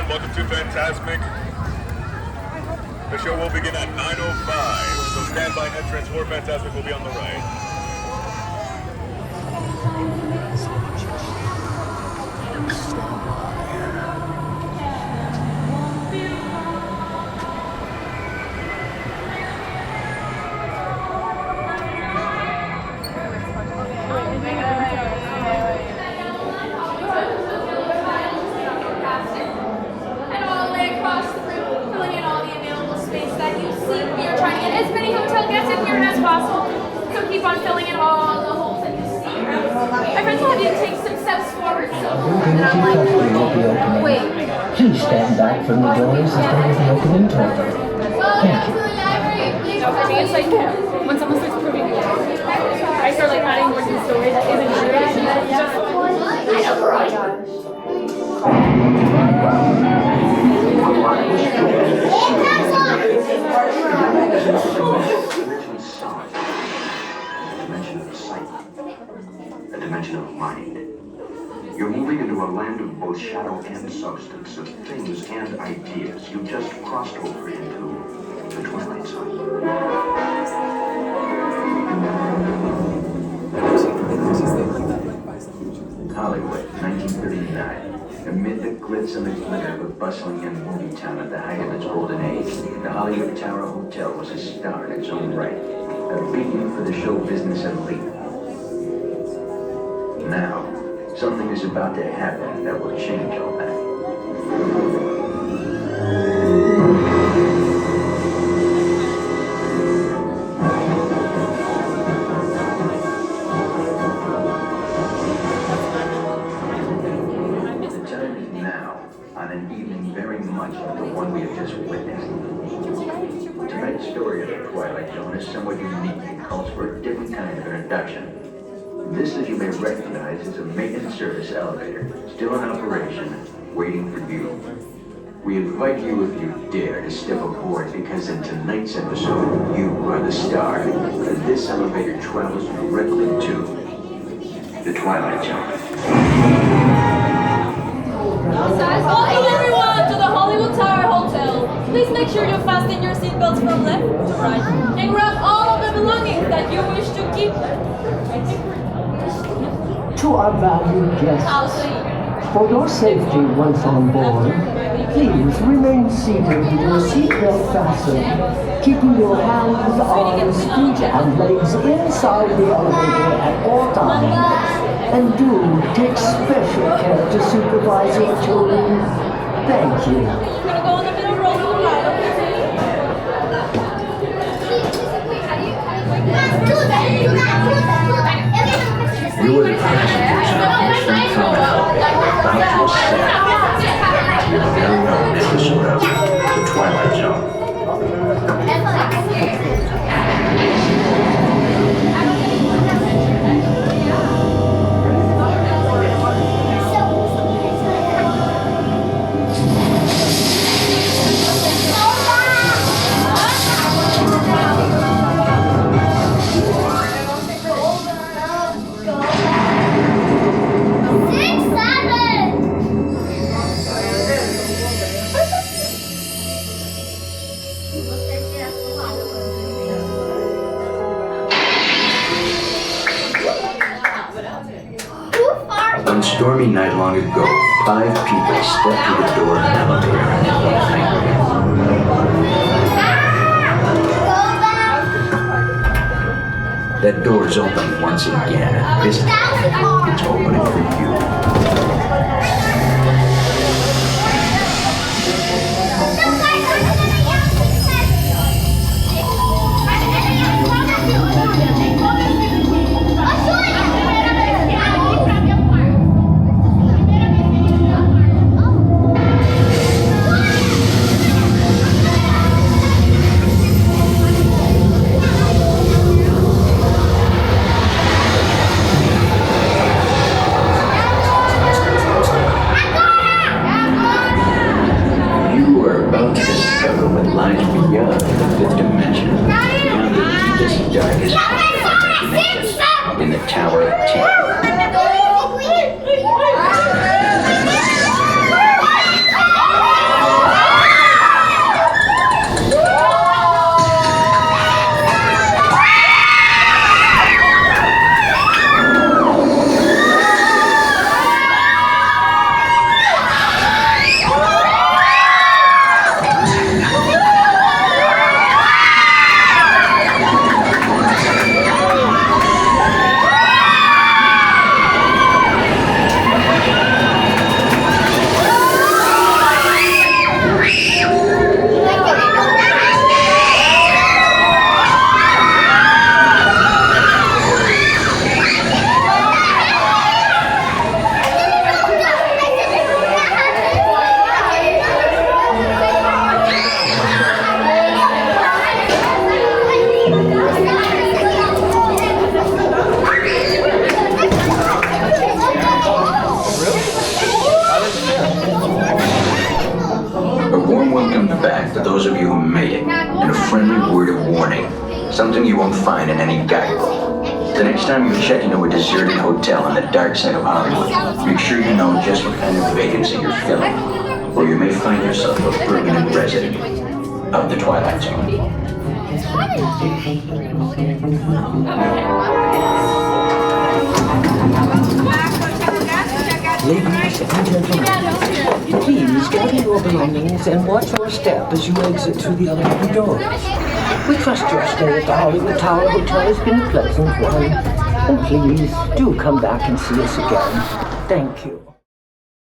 Welcome to Fantasmic. The show will begin at 9:05, so stand by. Entrance for Fantasmic will be on the right. Please stand back from the doors as there is an opening door. Thank you. No, for me, it's like when someone starts proving me wrong, I start like adding more to the story that isn't true. And then just a dimension of mind. You're moving into a land of both shadow and substance, of things and ideas. You just crossed over into the Twilight Zone. Hollywood, 1939. Amid the glitz and the glitter of a bustling young movie town at the height of its golden age, the Hollywood Tower Hotel was a star in its own right, a beacon for the show business elite. Now, something is about to happen that will change all that. The time is now, on an evening very much like the one we have just witnessed. Tonight's story of the Twilight Zone is somewhat unique and calls for a different kind of introduction. This, as you may recognize, is a maintenance service elevator, still in operation, waiting for you. We invite you, if you dare, to step aboard, because in tonight's episode, you are the star. And this elevator travels directly to the Twilight Zone. Welcome everyone to the Hollywood Tower Hotel. Please make sure you fasten your seatbelts from left to right, and grab all of the belongings that you wish to keep. To our valued guests, for your safety once on board, please remain seated with your seatbelt fastened, keeping your hands, arms, feet, and legs inside the elevator at all times. And do take special care to supervise your children. Thank you. Gonna go on the middle row to the right, okay? You are the passengers of Eastern Terminal, about to ascend to your very own episode of The Twilight Zone. One stormy night long ago, 5 people stepped through the door of an elevator and they looked angry. That door is open once again, and this time it's opening for you. In the Tower of Terror. A warm welcome back to those of you who made it, and a friendly word of warning. Something you won't find in any guidebook. The next time you check into a deserted hotel on the dark side of Hollywood, make sure you know just what kind of vacancy you're filling, or you may find yourself a permanent resident of the Twilight Zone. Ladies and gentlemen, please gather your belongings and watch your step as you exit through the elevator doors. We trust your stay at the Hollywood Tower Hotel has been a pleasant one. And please do come back and see us again. Thank you.